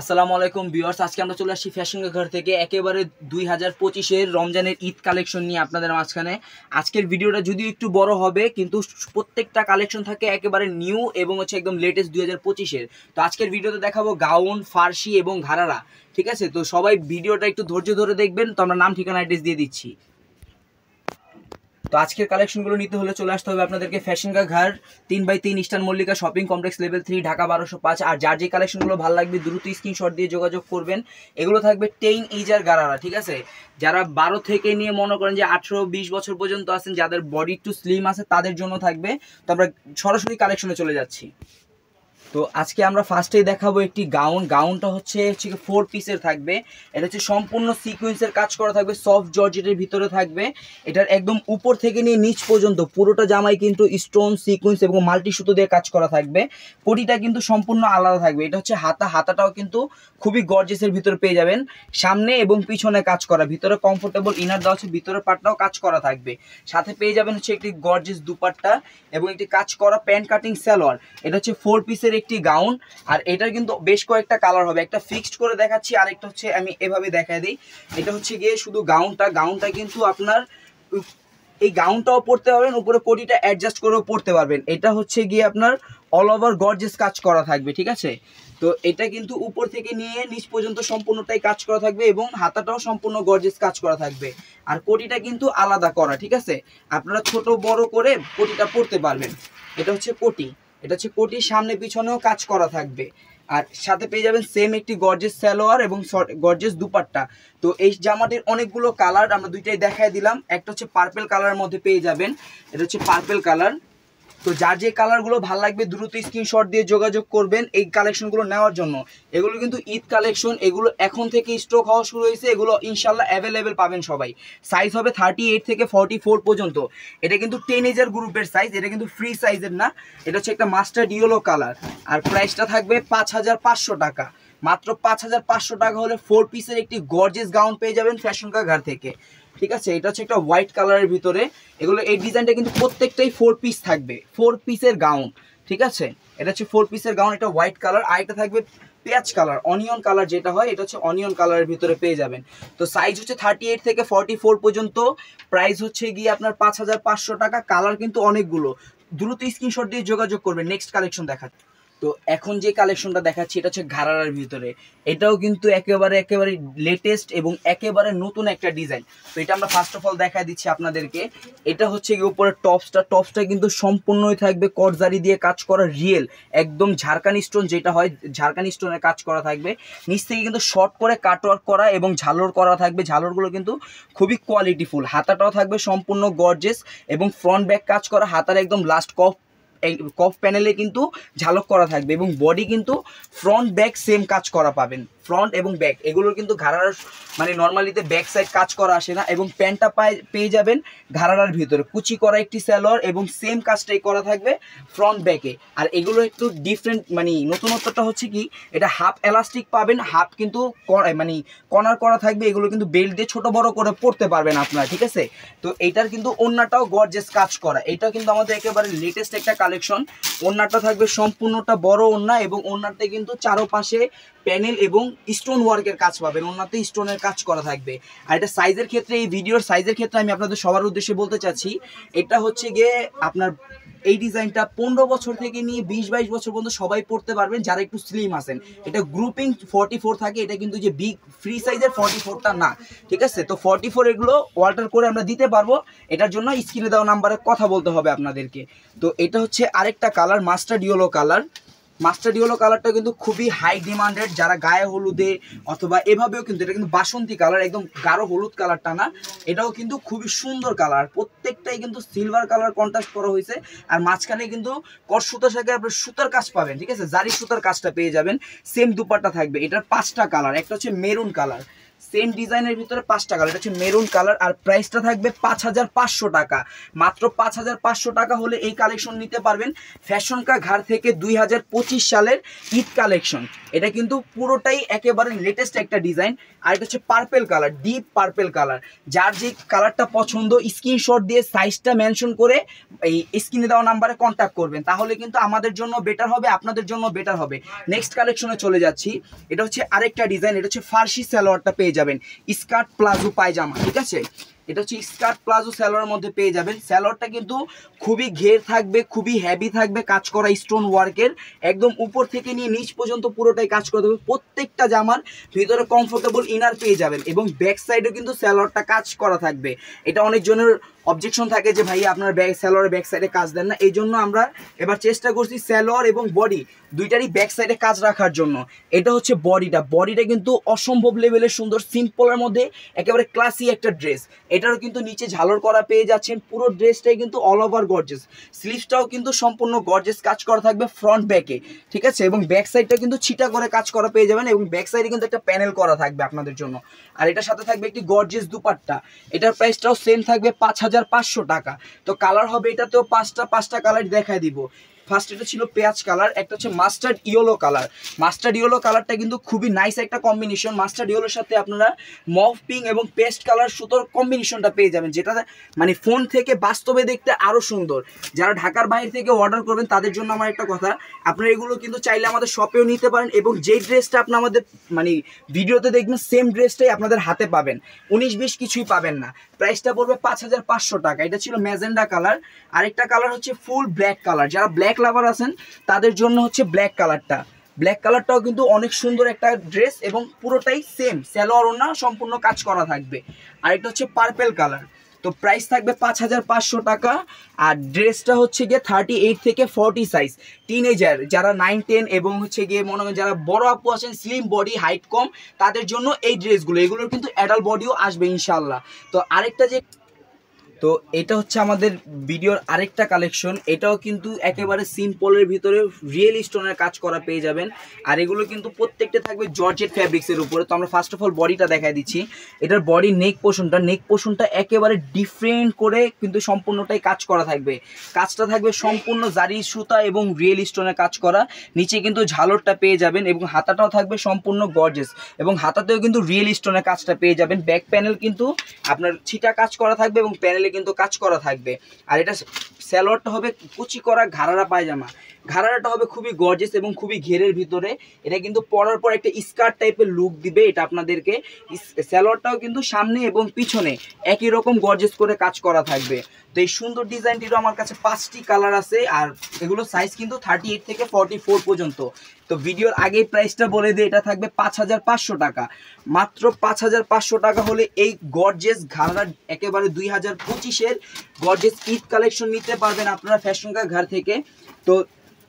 আসসালামু আলাইকুম ভিউয়ার্স, আজকে আমরা চলে আসছি ফ্যাশন ঘর থেকে একেবারে 2025-এর রমজানের ঈদ কালেকশন নিয়ে আপনাদের মাঝখানে। আজকের ভিডিওটা যদিও একটু বড় হবে, কিন্তু প্রত্যেকটা কালেকশন থাকে একেবারে নিউ এবং একদম লেটেস্ট 2025-এর। তো আজকের ভিডিওতে দেখাবো গাউন, ফার্সি এবং ঘাড়ারা। ঠিক আছে, তো সবাই ভিডিওটা একটু ধৈর্য ধরে দেখবেন। তো আমরা নাম, ঠিকানা, অ্যাড্রেস দিয়ে দিচ্ছি। তো আজকের কালেকশনগুলো নিতে হলে চলে আসতে হবে আপনাদেরকে ফ্যাশন ঘর 3x3 eastern Mallika shopping complex level 3 Dhaka 1205। আর যার যে কালেকশনগুলো ভালো লাগবে দ্রুত স্ক্রিনশট দিয়ে যোগাযোগ করবেন। এগুলো থাকবে 10 ইজার গারারা। ঠিক আছে, যারা 12 থেকে নিয়ে মনে করেন যে 18-20 বছর পর্যন্ত আছেন, যাদের বডি একটু স্লিম আছে তাদের জন্য থাকবে। তো আমরা সরাসরি কালেকশনে চলে যাচ্ছি। তো আজকে আমরা ফার্স্টেই দেখাবো একটি গাউনটা হচ্ছে 4 পিসের থাকবে। এটা হচ্ছে সম্পূর্ণ সিকোয়েন্সের কাজ করা থাকবে, সফট জর্জেটের ভিতরে থাকবে। এটার একদম উপর থেকে নিয়ে নিচ পর্যন্ত পুরোটা জামাই কিন্তু স্টোন, সিকোয়েন্স এবং মাল্টি সুতো দিয়ে কাজ করা থাকবে। কোটিটা কিন্তু সম্পূর্ণ আলাদা থাকবে। এটা হচ্ছে হাতাটাও কিন্তু খুবই গর্জিয়াসের ভিতরে পেয়ে যাবেন। সামনে এবং পিছনে কাজ করা, ভিতরে কমফোর্টেবল ইনার দেওয়া আছে, ভিতরের পাটটাও কাজ করা থাকবে। সাথে পেয়ে যাবেন হচ্ছে একটি গর্জিয়াস দুপাট্টা এবং একটি কাজ করা প্যান্ট কাটিং সালোয়ার। এটা হচ্ছে 4 পিসের একটি গাউন। আর এটার কিন্তু বেশ কয়েকটা কালার হবে, একটা ফিক্সড করে দেখাচ্ছি, আরেকটা হচ্ছে আমি এভাবে দেখাই দিই। এটা হচ্ছে গিয়ে শুধু গাউনটা কিন্তু আপনার এই গাউনটাও পরতে পারবেন, উপরে কোটিটা অ্যাডজাস্ট করেও পরতে পারবেন। এটা হচ্ছে গিয়ে আপনার অল ওভার গর্জিয়াস কাজ করা থাকবে। ঠিক আছে, তো এটা কিন্তু উপর থেকে নিয়ে নিচ পর্যন্ত সম্পূর্ণটাই কাজ করা থাকবে এবং হাতাটাও সম্পূর্ণ গর্জিয়াস কাজ করা থাকবে। আর কোটিটা কিন্তু আলাদা করা। ঠিক আছে, আপনারা ছোট বড় করে কোটিটা পরতে পারবেন। এটা হচ্ছে কোটির সামনে পিছনেও কাজ করা থাকবে। আর সাথে পেয়ে যাবেন সেম একটি গর্জিয়াস সালোয়ার এবং গর্জিয়াস দুপাট্টা। তো এই জামাটির অনেকগুলো কালার, আমরা দুইটাই দেখায় দিলাম। একটা হচ্ছে পার্পেল কালারের মধ্যে পেয়ে যাবেন, এটা হচ্ছে পার্পেল কালার। তো যার যে কালারগুলো ভালো লাগবে দ্রুত স্ক্রিনশট দিয়ে যোগাযোগ করবেন এই কালেকশনগুলো নেওয়ার জন্য। এগুলো কিন্তু ঈদ কালেকশন, এগুলো এখন থেকে স্টক হওয়া শুরু হয়েছে। এগুলো ইনশাল্লাহ অ্যাভেলেবেল পাবেন সবাই। সাইজ হবে 38 থেকে 44 পর্যন্ত। এটা কিন্তু 10 এজের গ্রুপের সাইজ, এটা কিন্তু ফ্রি সাইজের না। এটা হচ্ছে একটা মাস্টার্ড ইয়েলো কালার। আর প্রাইসটা থাকবে 5500 টাকা। মাত্র 5500 টাকা হলে 4 পিসের একটি গর্জিয়াস গাউন পেয়ে যাবেন ফ্যাশন ঘর থেকে। ঠিক আছে, এটা হচ্ছে একটা হোয়াইট কালারের ভিতরে। এগুলো এই ডিজাইনটা কিন্তু প্রত্যেকটাই 4 পিস থাকবে, 4 পিসের গাউন। ঠিক আছে, এটা হচ্ছে 4 পিসের গাউন, এটা হোয়াইট কালার। আর এটা থাকবে পেঁয়াজ কালার, অনিয়ন কালার যেটা হয়, এটা হচ্ছে অনিয়ন কালারের ভিতরে পেয়ে যাবেন। তো সাইজ হচ্ছে 38 থেকে 44 পর্যন্ত। প্রাইস হচ্ছে গিয়ে আপনার 5500 টাকা। কালার কিন্তু অনেকগুলো, দ্রুত স্ক্রিনশট দিয়ে যোগাযোগ করবেন। নেক্সট কালেকশন দেখাচ্ছি। তো এখন যে কালেকশনটা দেখাচ্ছি এটা হচ্ছে ঘাড়ার ভিতরে। এটাও কিন্তু একেবারে লেটেস্ট এবং একেবারে নতুন একটা ডিজাইন। তো এটা আমরা ফার্স্ট অফ অল দেখা দিচ্ছি আপনাদেরকে। এটা হচ্ছে কি উপরে টপসটা কিন্তু সম্পূর্ণই থাকবে কটজারি দিয়ে কাজ করা, রিয়েল একদম ঝাড়খানি স্টোন যেটা হয়, ঝাড়খানি স্টোনের কাজ করা থাকবে। নিচ থেকে কিন্তু শর্ট করে কাটওয়ার্ক করা এবং ঝালর করা থাকবে। ঝালরগুলো কিন্তু খুবই কোয়ালিটিফুল। হাতাটাও থাকবে সম্পূর্ণ গর্জিয়াস এবং ফ্রন্ট ব্যাক কাজ করা। হাতার একদম লাস্ট কফ প্যানেলে কিন্তু ঝালক করা থাকবে এবং বডি কিন্তু ফ্রন্ট ব্যাক সেম কাজ করা পাবেন। ফ্রন্ট এবং ব্যাক এগুলোর কিন্তু ঘাড়ার মানে নর্মালিতে ব্যাক সাইড কাজ করা আসে না। এবং প্যান্টটা পেয়ে যাবেন ঘাড়ার ভিতরে কুচি করা একটি সালোয়ার এবং সেম কাজটাই করা থাকবে ফ্রন্ট ব্যাকে। আর এগুলো একটু ডিফারেন্ট, মানে নতুনত্বটা হচ্ছে কি, এটা হাফ এলাস্টিক পাবেন, হাফ কিন্তু মানে কর্নার করা থাকবে। এগুলো কিন্তু বেল্ট দিয়ে ছোট বড় করে পড়তে পারবেন আপনারা। ঠিক আছে, তো এইটার কিন্তু ওড়নাটাও গর্জিয়াস কাজ করা। এটা কিন্তু আমাদের একেবারে লেটেস্ট একটা কালেকশন। ওড়নাটা থাকবে সম্পূর্ণটা বড় ওড়না এবং ওড়নাতে কিন্তু চারোপাশে প্যানেল এবং স্টোন ওয়ার্কের কাজ পাবেন। ওড়নাতে স্টোনের কাজ করা থাকবে। আর এটা সাইজের ক্ষেত্রে, এই ভিডিওর সাইজের ক্ষেত্রে আমি আপনাদের সবার উদ্দেশ্যে বলতে চাচ্ছি, এটা হচ্ছে গিয়ে আপনার এই ডিজাইনটা 15 বছর থেকে নিয়ে 20-22 বছর পর্যন্ত সবাই পড়তে পারবেন যারা একটু স্লিম আছেন। এটা গ্রুপিং 44 থাকে, এটা কিন্তু যে বিগ ফ্রি সাইজের 44টা না। ঠিক আছে, তো 44 এগুলো অল্টার করে আমরা দিতে পারবো। এটার জন্য স্ক্রিনে দেওয়া নাম্বারে কথা বলতে হবে আপনাদেরকে। তো এটা হচ্ছে আরেকটা colour, mustard yellow colour. Mustard yellow কালারটা কিন্তু খুবই হাই ডিমান্ডেড, যারা গায়ে হলুদে অথবা এভাবেও কিন্তু, এটা কিন্তু বাসন্তী কালার, একদম গাঢ় হলুদ কালারটা না। এটাও কিন্তু খুবই সুন্দর কালার। প্রত্যেকটাই কিন্তু সিলভার কালার কন্ট্রাস্ট করা হয়েছে। আর মাঝখানে কিন্তু কট সুতার সাথে আপনার সুতার কাজ পাবেন। ঠিক আছে, জারি সুতার কাজটা পেয়ে যাবেন। সেম দুপাট্টা থাকবে। এটার 5টা কালার, একটা হচ্ছে মেরুন কালার, সেম ডিজাইনের ভিতরে 5টা কালার, এটা হচ্ছে মেরুন কালার, আর প্রাইসটা থাকবে 5500 টাকা। মাত্র 5500 টাকা হলে এই কালেকশন নিতে পারবেন ফ্যাশন কা ঘর থেকে 2025 সালের ঈদ কালেকশন। এটা কিন্তু পুরোটাই একেবারে লেটেস্ট একটা ডিজাইন। আর এটা হচ্ছে purple colour, deep purple colour. যার যে কালারটা পছন্দ স্ক্রিনশট দিয়ে সাইজটা মেনশন করে এই স্ক্রিনে দেওয়া নাম্বারে কন্ট্যাক্ট করবেন, তাহলে কিন্তু আমাদের জন্য বেটার হবে, আপনাদের জন্য বেটার হবে। নেক্সট কালেকশনে চলে যাচ্ছি। এটা হচ্ছে আরেকটা ডিজাইন, এটা হচ্ছে ফার্সি সালোয়ারটা পেয়ে যাবেন, স্কার্ট প্লাজো পায়জামা, ঠিক আছে। এটা হচ্ছে স্কার্ট প্লাজো সালোয়ারের মধ্যে পেয়ে যাবেন। সালোয়ারটা কিন্তু খুবই ঘের থাকবে, খুবই হেভি থাকবে, কাজ করা স্টোন ওয়ার্কের, একদম উপর থেকে নিয়ে নিচ পর্যন্ত পুরোটাই কাজ করতে হবে। প্রত্যেকটা জামার ভিতরে কমফোর্টেবল ইনার পেয়ে যাবেন এবং ব্যাক সাইডেও কিন্তু সালোয়ারটা কাজ করা থাকবে। এটা অনেকজনের অবজেকশন থাকে যে ভাই আপনার সালোয়ারের ব্যাক সাইডে কাজ দেন না, এই জন্য আমরা এবার চেষ্টা করছি সালোয়ার এবং বডি দুইটারই ব্যাক সাইডে কাজ রাখার জন্য। এটা হচ্ছে বডিটা কিন্তু অসম্ভব লেভেলের সুন্দর, সিম্পলের মধ্যে একেবারে ক্লাসি একটা ড্রেস। এটারও কিন্তু নিচে ঝালর করা পেয়ে যাচ্ছেন, পুরো ড্রেসটাই কিন্তু অল ওভার গর্জেস। স্লিভসটাও কিন্তু সম্পূর্ণ গর্জেস কাজ করা থাকবে ফ্রন্ট ব্যাকে, ঠিক আছে, এবং ব্যাক সাইডটা কিন্তু ছিটা করে কাজ করা পেয়ে যাবেন এবং ব্যাক সাইডে কিন্তু একটা প্যানেল করা থাকবে আপনাদের জন্য। আর এটার সাথে থাকবে একটি গর্জেস দুপাট্টা, এটার প্রাইসটাও সেম থাকবে 5500 টাকা। তো কালার হবে এটাতেও পাঁচটা কালার দেখায় দিব। ফার্স্ট এটা ছিল পেঁয়াজ কালার, একটা হচ্ছে mustard yellow colour. Mustard yellow কালারটা কিন্তু খুবই নাইস একটা কম্বিনেশন। মাস্টার্ড ইয়েলোর সাথে আপনারা মভ পিঙ্ক এবং পেস্ট কালার সুতোর কম্বিনেশনটা পেয়ে যাবেন, যেটা মানে ফোন থেকে বাস্তবে দেখতে আরও সুন্দর। যারা ঢাকার বাইরে থেকে অর্ডার করবেন তাদের জন্য আমার একটা কথা, আপনারা এগুলো কিন্তু চাইলে আমাদের শপেও নিতে পারেন এবং যেই ড্রেসটা আপনি আমাদের মানে ভিডিওতে দেখবেন সেম ড্রেসটাই আপনাদের হাতে পাবেন, 19-20 কিছুই পাবেন না। প্রাইসটা পড়বে 5500 টাকা। এটা ছিল ম্যাজেন্ডা কালার। আরেকটা কালার হচ্ছে ফুল ব্ল্যাক কালার, যারা ব্ল্যাক লাভার আছেন তাদের জন্য হচ্ছে ব্ল্যাক কালারটা। ব্ল্যাক কালারটাও কিন্তু অনেক সুন্দর একটা ড্রেস এবং পুরোটাই সেম সালোয়ার ওড়না সম্পূর্ণ কাজ করা থাকবে। আরেকটা হচ্ছে পার্পেল কালার। তো প্রাইস থাকবে 5500 টাকা। আর ড্রেসটা হচ্ছে গিয়ে 38 থেকে 40 সাইজ, টিনেজার যারা 9-10 এবং হচ্ছে গিয়ে মনে করেন যারা বড় আপু আছেন, স্লিম বডি হাইট কম, তাদের জন্য এই ড্রেসগুলো, এগুলোর কিন্তু অ্যাডাল্ট বডিও আসবে ইনশাল্লাহ। তো আরেকটা যে তো এটা হচ্ছে আমাদের ভিডিওর আরেকটা কালেকশন, এটাও কিন্তু একেবারে সিম্পলের ভিতরে রিয়েল স্টোনের কাজ করা পেয়ে যাবেন। আর এগুলো কিন্তু প্রত্যেকটা থাকবে জর্জেট ফ্যাব্রিক্সের উপরে। তো আমরা ফার্স্ট অফ অল বডিটা দেখাই দিচ্ছি। এটার বডি নেক পোর্শনটা একেবারে ডিফারেন্ট করে কিন্তু সম্পূর্ণটাই কাজ করা থাকবে। কাজটা থাকবে সম্পূর্ণ জারি সুতা এবং রিয়েল স্টোনের কাজ করা। নিচে কিন্তু ঝালরটা পেয়ে যাবেন এবং হাতাটাও থাকবে সম্পূর্ণ গর্জেস এবং হাতাতেও কিন্তু রিয়েল স্টোনের কাজটা পেয়ে যাবেন। ব্যাক প্যানেল কিন্তু আপনার ছিটা কাজ করা থাকবে এবং প্যানেলে কিন্তু কাজ করা থাকবে। আর এটা সালোয়ারটা হবে কুচি করা ঘাড়ারা পায়জামা। ঘাড়ারাটা হবে খুবই গর্জেস এবং খুবই ঘেরের ভিতরে। এটা কিন্তু পরার পর একটা স্কার্ট টাইপের লুক দিবে এটা আপনাদেরকে। সালোয়ারটাও কিন্তু সামনে এবং পিছনে একই রকম গর্জেস করে কাজ করা থাকবে। তো এই সুন্দর ডিজাইনটিরও আমার কাছে 5টি কালার আছে আর এগুলো সাইজ কিন্তু 38 থেকে 44 পর্যন্ত। তো ভিডিওর আগেই প্রাইসটা বলে দিই, এটা থাকবে 5500 টাকা। মাত্র 5500 টাকা হলে এই গর্জেস ঘাড়ার একেবারে 2025-এর গর্জেস ঈদ কালেকশন নিতে পারবেন আপনারা ফ্যাশন কা ঘর থেকে। তো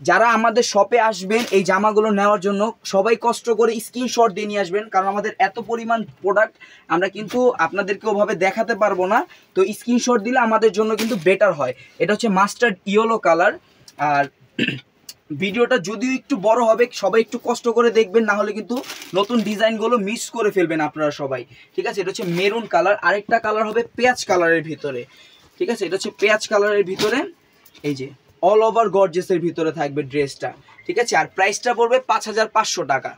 যারা আমাদের শপে আসবেন এই জামাগুলো নেওয়ার জন্য সবাই কষ্ট করে স্ক্রিনশট দিয়ে নিয়ে আসবেন, কারণ আমাদের এত পরিমাণ প্রোডাক্ট আমরা কিন্তু আপনাদেরকে ওভাবে দেখাতে পারবো না। তো স্ক্রিনশট দিলে আমাদের জন্য কিন্তু বেটার হয়। এটা হচ্ছে মাস্টার্ড ইয়েলো কালার। আর ভিডিওটা যদিও একটু বড় হবে, সবাই একটু কষ্ট করে দেখবেন, না হলে কিন্তু নতুন ডিজাইনগুলো মিস করে ফেলবেন আপনারা সবাই, ঠিক আছে। এটা হচ্ছে মেরুন কালার। আরেকটা কালার হবে পেঁয়াজ কালারের ভিতরে, ঠিক আছে। এটা হচ্ছে পেঁয়াজ কালারের ভিতরে, এই যে অল ওভার গর্জেসের ভিতরে থাকবে ড্রেসটা, ঠিক আছে। আর প্রাইসটা পড়বে 5500 টাকা।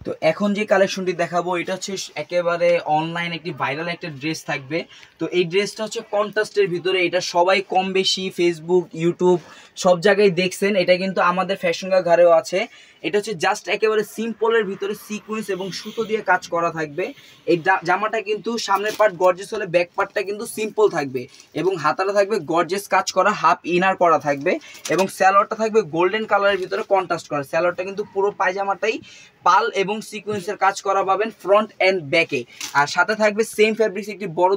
তো এখন যে কালেকশনটি দেখাবো এটা হচ্ছে একেবারে অনলাইন একটি ভাইরাল একটা ড্রেস থাকবে। তো এই ড্রেসটা হচ্ছে কন্ট্রাস্টের ভিতরে, এটা সবাই কম বেশি ফেসবুক ইউটিউব সব জায়গায় দেখছেন, এটা কিন্তু আমাদের ফ্যাশন কা ঘরেও আছে। এটা হচ্ছে জাস্ট একেবারে সিম্পলের ভিতরে সিকোয়েন্স এবং সুতো দিয়ে কাজ করা থাকবে। এই জামাটা কিন্তু সামনের পার্ট গর্জেস হলে ব্যাক পার্টটা কিন্তু সিম্পল থাকবে এবং হাতাটা থাকবে গর্জেস কাজ করা, হাফ ইনার করা থাকবে এবং সালোয়ারটা থাকবে গোল্ডেন কালারের ভিতরে কন্ট্রাস্ট করা। সালোয়ারটা কিন্তু পুরো পায়জামাটাই পাল এবং সিকোয়েন্সের কাজ করা পাবেন ফ্রন্ট অ্যান্ড ব্যাকে। আর সাথে থাকবে সেম ফ্যাব্রিক্স একটি বড়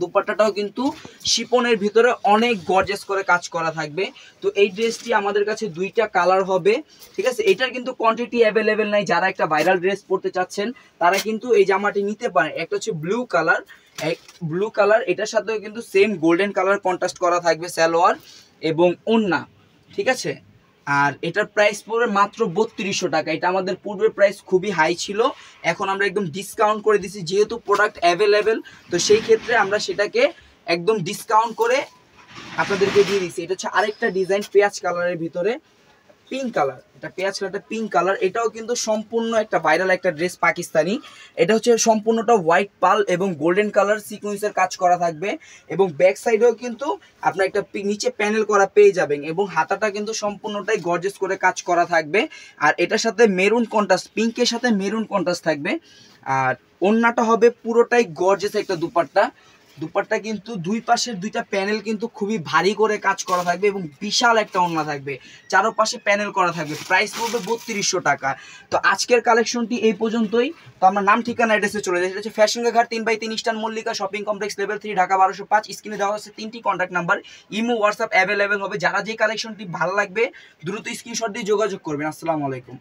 দুপাট্টাটাও কিন্তু শিপনের ভিতরে অনেক গর্জেস করে কাজ করা থাকবে। তো এই ড্রেসটি আমাদের কাছে 2টা কালার হবে, ঠিক আছে। এটার কিন্তু কোয়ান্টিটি অ্যাভেলেবেল নাই, যারা একটা ভাইরাল ড্রেস পরতে চাচ্ছেন তারা কিন্তু এই জামাটি নিতে পারেন। একটা হচ্ছে ব্লু কালার, এটার সাথেও কিন্তু সেম গোল্ডেন কালার কন্ট্রাস্ট করা থাকবে সালোয়ার এবং ওড়না, ঠিক আছে। আর এটার প্রাইস পড়বে মাত্র 3200 টাকা। এটা আমাদের পূর্বের প্রাইস খুবই হাই ছিল, এখন আমরা একদম ডিসকাউন্ট করে দিছি, যেহেতু প্রোডাক্ট অ্যাভেলেবেল তো সেই ক্ষেত্রে আমরা সেটাকে একদম ডিসকাউন্ট করে আপনাদেরকে দিয়ে দিচ্ছি। এটা হচ্ছে আরেকটা ডিজাইন পেঁয়াজ কালারের ভিতরে পিঙ্ক কালার, এটা পেঁয়াজ কালারটা পিঙ্ক কালার, এটাও কিন্তু সম্পূর্ণ একটা ভাইরাল একটা ড্রেস পাকিস্তানি। এটা হচ্ছে সম্পূর্ণটা হোয়াইট পাল এবং গোল্ডেন কালার সিকোয়েন্সের কাজ করা থাকবে এবং ব্যাক সাইডেও কিন্তু আপনার একটা নিচে প্যানেল করা পেয়ে যাবেন এবং হাতাটা কিন্তু সম্পূর্ণটাই গর্জেস করে কাজ করা থাকবে। আর এটার সাথে মেরুন কন্ট্রাস্ট, পিঙ্কের সাথে মেরুন কন্ট্রাস্ট থাকবে। আর ওড়নাটা হবে পুরোটাই গর্জেস একটা দুপাট্টা, দুপাট্টা কিন্তু দুই পাশের দুইটা প্যানেল কিন্তু খুবই ভারী করে কাজ করা থাকবে এবং বিশাল একটা ওড়না থাকবে, চারপাশে প্যানেল করা থাকবে। প্রাইস পড়বে 3200 টাকা। তো আজকের কালেকশনটি এই পর্যন্তই। তো আমরা নাম ঠিকানা অ্যাড্রেসে চলে যাই, সেটা হচ্ছে ফ্যাশন ঘাট 3/3 eastern Mallika shopping complex level 3 Dhaka 1205। স্ক্রিনে দেওয়া হচ্ছে 3টি contact number, imo WhatsApp available হবে। যারা যে কালেকশনটি ভালো লাগবে দ্রুত স্ক্রিনশট দিয়ে যোগাযোগ করবেন। আসসালামু আলাইকুম।